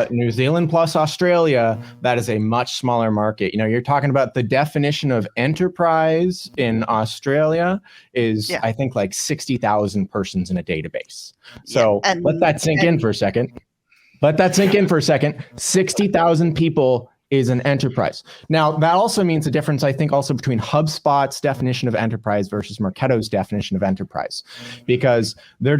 New Zealand plus Australia, that is a much smaller market. You know, you're talking about the definition of enterprise in Australia is, I think, like 60,000 persons in a database. So let that sink in for a second. 60,000 people is an enterprise. Now, that also means a difference, I think, also between HubSpot's definition of enterprise versus Marketo's definition of enterprise, because they're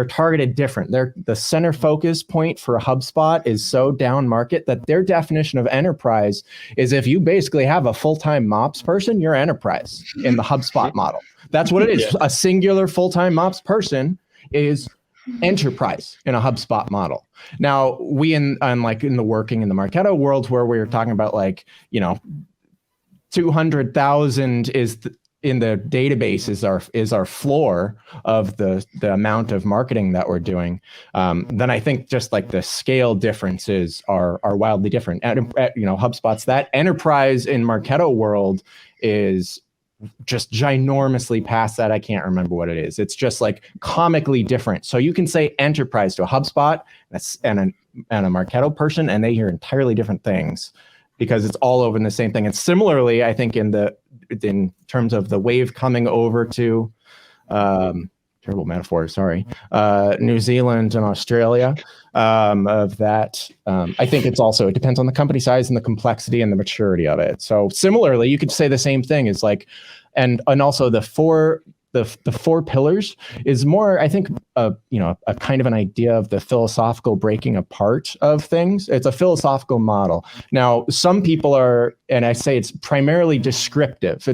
targeted different. The center focus point for HubSpot is so down market that their definition of enterprise is if you basically have a full-time MOPs person, you're enterprise in the HubSpot model. That's what it is. A singular full-time MOPs person is enterprise in a HubSpot model. Now, we in the working in the Marketo world, where we're talking about 200,000 in the database is our floor of the amount of marketing that we're doing. Then I think just like the scale differences are wildly different. HubSpot's that enterprise in Marketo world is just ginormously past that. I can't remember what it is. It's just like comically different. So you can say enterprise to a HubSpot and a Marketo person, and they hear entirely different things because it's all over in the same thing. And similarly, I think in terms of the wave coming over to terrible metaphor, sorry, New Zealand and Australia, of that. I think it depends on the company size and the complexity and the maturity of it. So similarly, you could say the same thing is and also the four pillars is more, I think, a kind of an idea of the philosophical breaking apart of things. It's a philosophical model. Now, some people are, and I say it's primarily descriptive.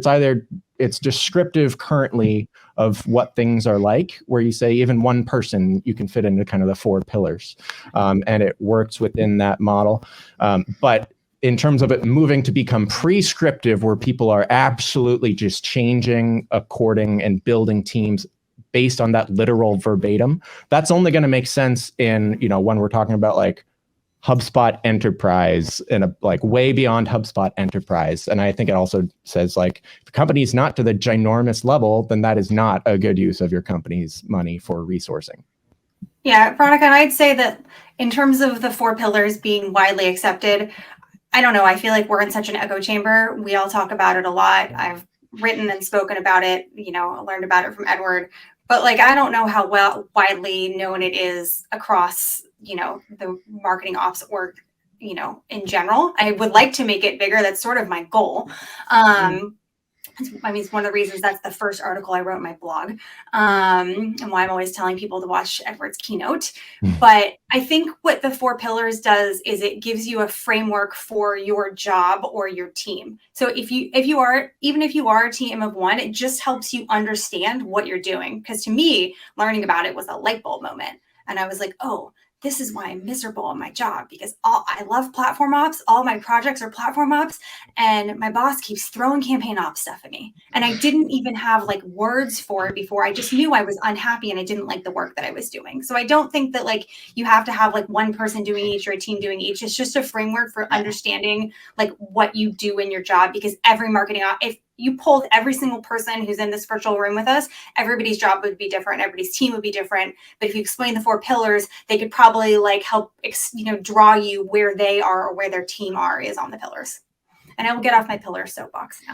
It's descriptive currently of what things are like, where you say even one person, you can fit into kind of the four pillars, and it works within that model. But in terms of it moving to become prescriptive, where people are absolutely just changing according and building teams based on that literal verbatim, that's only going to make sense in, when we're talking about like HubSpot Enterprise and way beyond HubSpot Enterprise. And I think it also says if the company's not to the ginormous level, then that is not a good use of your company's money for resourcing. Yeah, Veronica, and I'd say that in terms of the four pillars being widely accepted, I don't know. I feel like we're in such an echo chamber. We all talk about it a lot. I've written and spoken about it, learned about it from Edward. But I don't know how widely known it is across, the marketing ops org, in general. I would like to make it bigger. That's sort of my goal. It's one of the reasons that's the first article I wrote in my blog, and why I'm always telling people to watch Edward's keynote. But I think what the four pillars does is it gives you a framework for your job or your team. So if you are a team of one, it just helps you understand what you're doing. Because to me, learning about it was a light bulb moment, and I was like, oh, this is why I'm miserable in my job, because I love platform ops. All my projects are platform ops, and my boss keeps throwing campaign ops stuff at me. And I didn't even have words for it before. I just knew I was unhappy and I didn't like the work that I was doing. So I don't think that you have to have one person doing each or a team doing each. It's just a framework for understanding what you do in your job, because every marketing op, if you pulled every single person who's in this virtual room with us, everybody's job would be different. Everybody's team would be different. But if you explain the four pillars, they could probably help, draw you where they are or where their team is on the pillars. And I will get off my pillar soapbox now.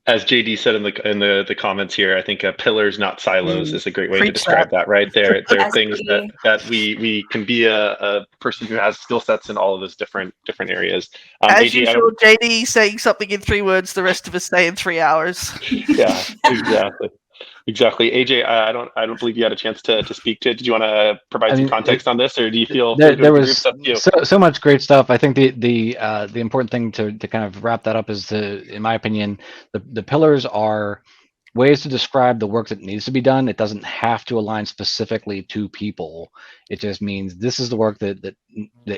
As JD said in the comments here, I think pillars, not silos, is a great way to describe that. Right there, there are things that we can be a person who has skill sets in all of those different areas. As AJ, usual, JD saying something in 3 words, the rest of us say in 3 hours. Yeah, exactly. AJ, I don't believe you had a chance to speak to it. Did you want to provide some context on this, or do you feel there was so much great stuff? I think the important thing to kind of wrap that up is in my opinion, the pillars are ways to describe the work that needs to be done. It doesn't have to align specifically to people. It just means this is the work that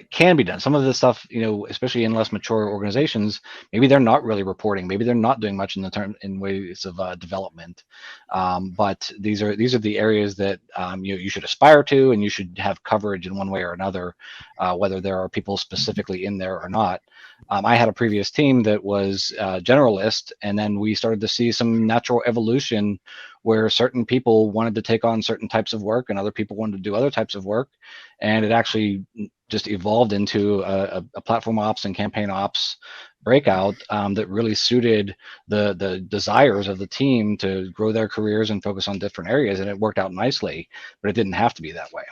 can be done. Some of this stuff, especially in less mature organizations, maybe they're not really reporting. Maybe they're not doing much in ways of development. But these are the areas that you should aspire to, and you should have coverage in one way or another, whether there are people specifically in there or not. I had a previous team that was generalist, and then we started to see some natural evolution where certain people wanted to take on certain types of work and other people wanted to do other types of work. And it actually just evolved into a platform ops and campaign ops breakout that really suited the desires of the team to grow their careers and focus on different areas. And it worked out nicely, but it didn't have to be that way.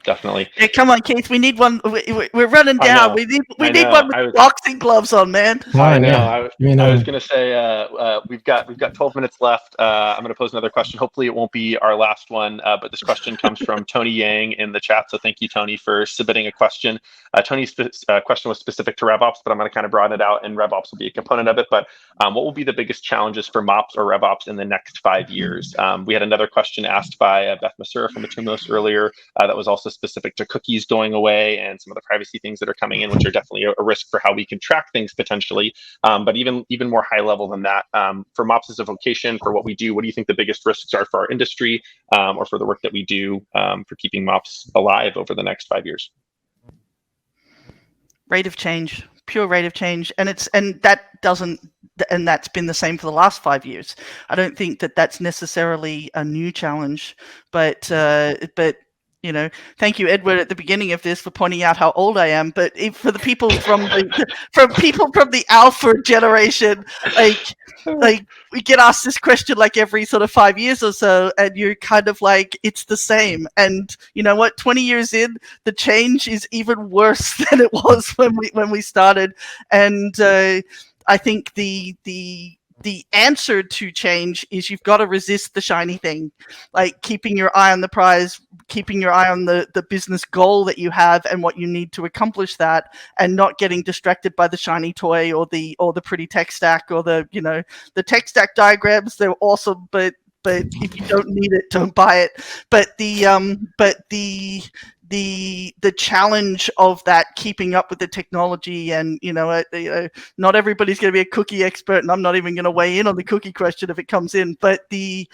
Definitely. Yeah, come on, Keith. We need one. We're running I down. know. We need I one know. with boxing gloves on, man. I know. Yeah. I was going to say we've got 12 minutes left. I'm going to pose another question. Hopefully, it won't be our last one. But this question comes from Tony Yang in the chat. So thank you, Tony, for submitting a question. Tony's question was specific to RevOps, but I'm going to kind of broaden it out, and RevOps will be a component of it. But what will be the biggest challenges for MOPs or RevOps in the next 5 years? We had another question asked by Beth Masura from Atumos earlier that was also specific to cookies going away and some of the privacy things that are coming in, which are definitely a risk for how we can track things potentially. But even more high level than that, for MOPS as a vocation, for what we do, what do you think the biggest risks are for our industry or for the work that we do for keeping MOPS alive over the next 5 years? Rate of change, pure rate of change, and that's been the same for the last 5 years. I don't think that that's necessarily a new challenge, but thank you, Edward, at the beginning of this for pointing out how old I am. But for the people from the Alpha generation, like we get asked this question like every sort of 5 years or so, and you're kind of like, it's the same. And you know what? 20 years in, the change is even worse than it was when we started. And I think the answer to change is you've got to resist the shiny thing, like keeping your eye on the prize, keeping your eye on the business goal that you have and what you need to accomplish that, and not getting distracted by the shiny toy or the pretty tech stack or the tech stack diagrams. They're awesome, but if you don't need it, don't buy it. But the challenge of that, keeping up with the technology, and not everybody's going to be a cookie expert, and I'm not even going to weigh in on the cookie question if it comes in. But the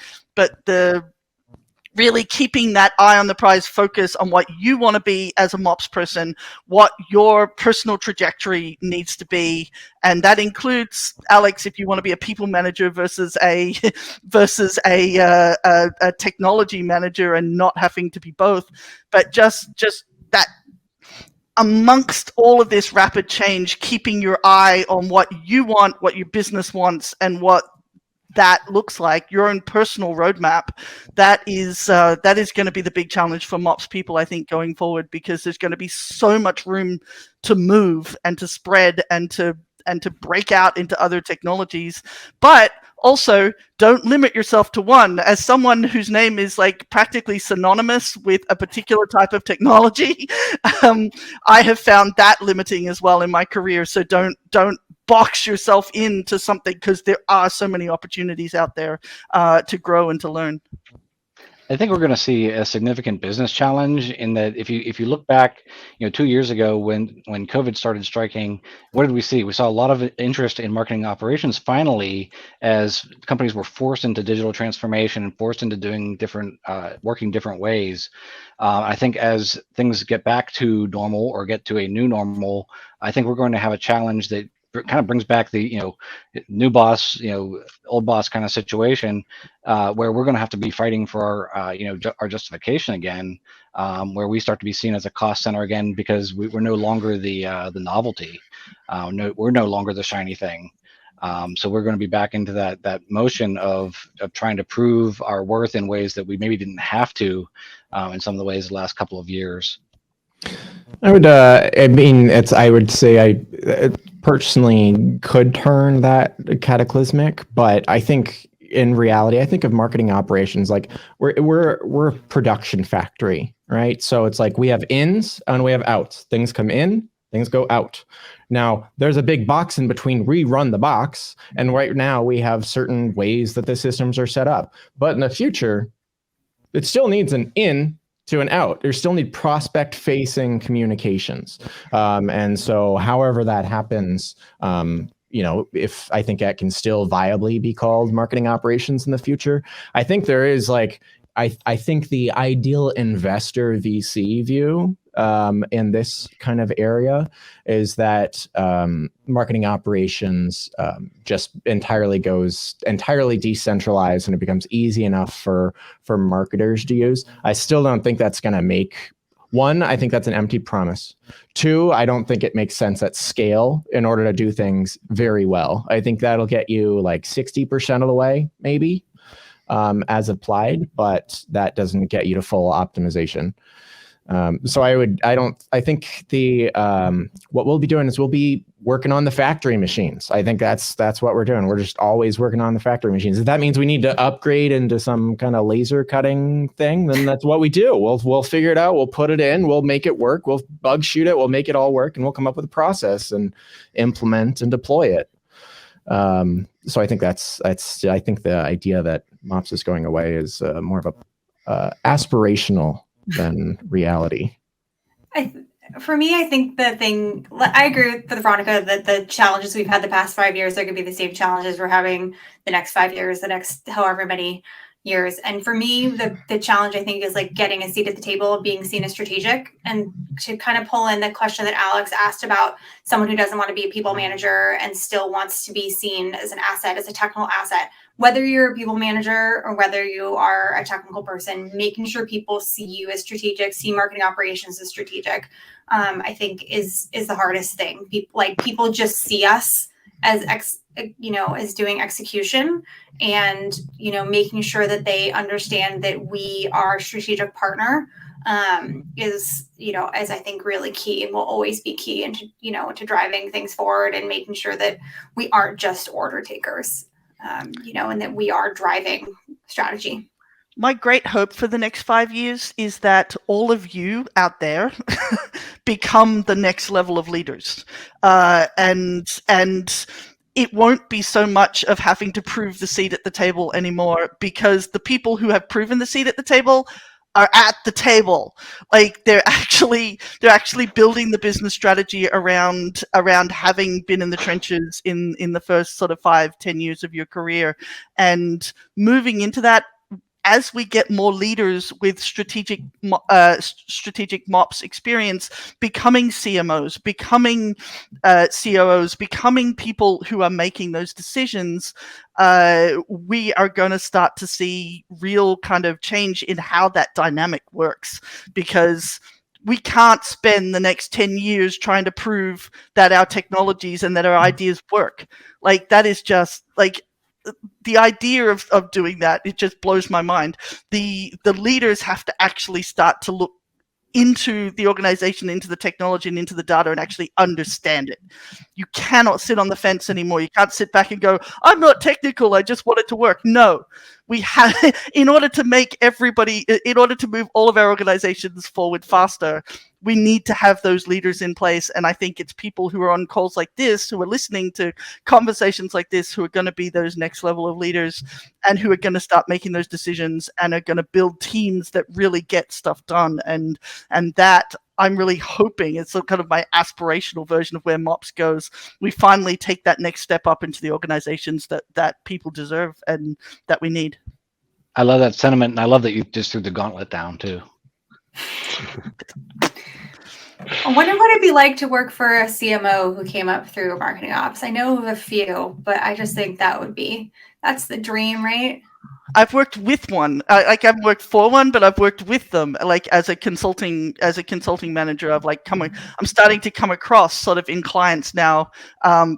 really keeping that eye on the prize, focus on what you want to be as a MOPS person, what your personal trajectory needs to be, and that includes, Alex, if you want to be a people manager versus a technology manager, and not having to be both, but just that amongst all of this rapid change, keeping your eye on what you want, what your business wants, and what that looks like, your own personal roadmap. That is going to be the big challenge for MOPS people, I think, going forward, because there's going to be so much room to move and to spread and to break out into other technologies. But also, don't limit yourself to one. As someone whose name is like practically synonymous with a particular type of technology, I have found that limiting as well in my career. So don't box yourself into something, because there are so many opportunities out there to grow and to learn. I think we're going to see a significant business challenge in that if you look back, 2 years ago when COVID started striking, what did we see? We saw a lot of interest in marketing operations finally, as companies were forced into digital transformation and forced into doing working different ways. I think as things get back to normal or get to a new normal, I think we're going to have a challenge that kind of brings back the new boss, old boss kind of situation, where we're going to have to be fighting for our justification again, where we start to be seen as a cost center again, because we're no longer the novelty. We're no longer the shiny thing. So we're going to be back into that motion of trying to prove our worth in ways that we maybe didn't have to in some of the ways the last couple of years. I would say I personally could turn that cataclysmic, but I think in reality, I think of marketing operations like we're a production factory, right? So it's like we have ins and we have outs. Things come in, things go out. Now, there's a big box in between. We run the box, and right now we have certain ways that the systems are set up. But in the future, it still needs an in to an out. You still need prospect-facing communications. And so however that happens, if I think that can still viably be called marketing operations in the future, I think there is I think the ideal investor VC view in this kind of area is that marketing operations just entirely decentralized, and it becomes easy enough for marketers to use. I still don't think that's going to make. One, I think that's an empty promise. Two, I don't think it makes sense at scale in order to do things very well. I think that'll get you like 60% of the way, maybe, as applied, but that doesn't get you to full optimization. So I think the what we'll be doing is we'll be working on the factory machines. I think that's what we're doing. We're just always working on the factory machines. If that means we need to upgrade into some kind of laser cutting thing, then that's what we do. We'll figure it out. We'll put it in. We'll make it work. We'll bug shoot it. We'll make it all work, and we'll come up with a process and implement and deploy it. So I think I think the idea that MOPS is going away is more of a aspirational than reality. For me, I think I agree with Veronica that the challenges we've had the past 5 years are going to be the same challenges we're having the next 5 years, the next however many years. And for me, the challenge, I think, is like getting a seat at the table, being seen as strategic. And to kind of pull in the question that Alex asked about someone who doesn't want to be a people manager and still wants to be seen as an asset, as a technical asset. Whether you're a people manager or whether you are a technical person, making sure people see you as strategic, see marketing operations as strategic, I think is the hardest thing. People just see us as as doing execution, and making sure that they understand that we are a strategic partner is as I think really key and will always be key into to driving things forward and making sure that we aren't just order takers. And that we are driving strategy. My great hope for the next 5 years is that all of you out there become the next level of leaders, and it won't be so much of having to prove the seat at the table anymore, because the people who have proven the seat at the table are at the table. Like they're actually building the business strategy around having been in the trenches in the first sort of 5-10 years of your career, and moving into that. As we get more leaders with strategic MOPS experience, becoming CMOs, becoming COOs, becoming people who are making those decisions, we are going to start to see real kind of change in how that dynamic works, because we can't spend the next 10 years trying to prove that our technologies and that our ideas work. Like that is just like, the idea of doing that, it just blows my mind. The leaders have to actually start to look into the organization, into the technology, and into the data, and actually understand it. You cannot sit on the fence anymore. You can't sit back and go, I'm not technical, I just want it to work. No, we have, in order to move all of our organizations forward faster, we need to have those leaders in place. And I think it's people who are on calls like this, who are listening to conversations like this, who are going to be those next level of leaders, and who are going to start making those decisions and are going to build teams that really get stuff done. And that, I'm really hoping, it's kind of my aspirational version of where MOPS goes. We finally take that next step up into the organizations that people deserve and that we need. I love that sentiment, and I love that you just threw the gauntlet down too. I wonder what it'd be like to work for a CMO who came up through marketing ops. I know of a few, but I just think that's the dream, right? I've worked with one. I've worked for one, but I've worked with them. Like as a consulting manager, I'm starting to come across sort of in clients now,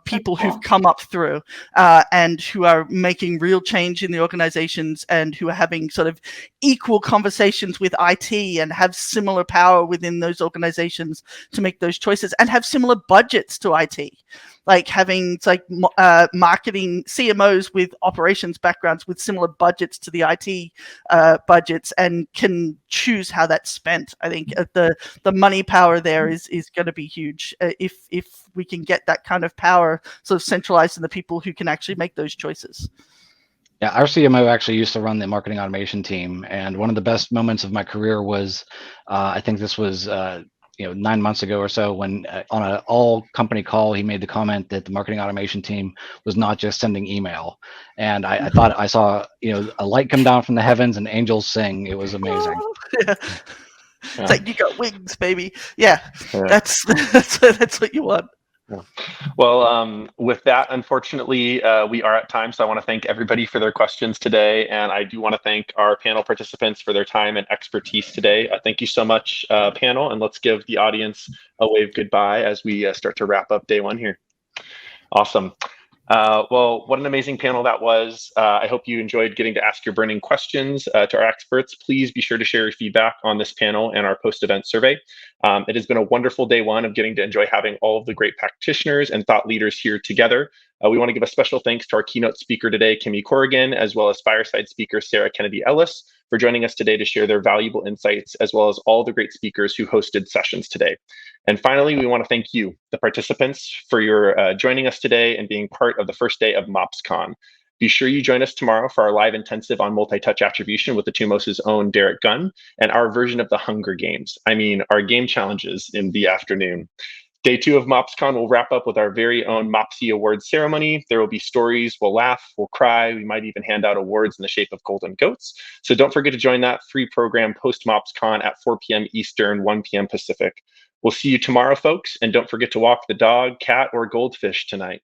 people who've come up through and who are making real change in the organizations, and who are having sort of equal conversations with IT and have similar power within those organizations to make those choices, and have similar budgets to IT. Like having marketing CMOs with operations backgrounds with similar budgets to the IT budgets, and can choose how that's spent. I think the money power there is going to be huge if we can get that kind of power sort of centralized in the people who can actually make those choices. Yeah, our CMO actually used to run the marketing automation team, and one of the best moments of my career was, I think this was 9 months ago or so, when on an all company call, he made the comment that the marketing automation team was not just sending email. And I thought I saw, a light come down from the heavens and angels sing. It was amazing. Yeah. It's like, you got wings, baby. Yeah. That's what you want. Yeah. Well, with that, unfortunately, we are at time. So I want to thank everybody for their questions today. And I do want to thank our panel participants for their time and expertise today. Thank you so much, panel. And let's give the audience a wave goodbye as we start to wrap up day one here. Awesome. Well, what an amazing panel that was. I hope you enjoyed getting to ask your burning questions to our experts. Please be sure to share your feedback on this panel and our post-event survey. It has been a wonderful day one of getting to enjoy having all of the great practitioners and thought leaders here together. We want to give a special thanks to our keynote speaker today, Kimmy Corrigan, as well as fireside speaker Sarah Kennedy Ellis, for joining us today to share their valuable insights, as well as all the great speakers who hosted sessions today. And finally, we want to thank you, the participants, for your joining us today and being part of the first day of MOPSCon. Be sure you join us tomorrow for our live intensive on multi-touch attribution with the Atumos' own Derek Gunn and our version of the Hunger Games. I mean, our game challenges in the afternoon. Day 2 of MOPSCon will wrap up with our very own MOPSy Awards ceremony. There will be stories, we'll laugh, we'll cry, we might even hand out awards in the shape of golden goats. So don't forget to join that free program post-MOPSCon at 4 p.m. Eastern, 1 p.m. Pacific. We'll see you tomorrow, folks, and don't forget to walk the dog, cat, or goldfish tonight.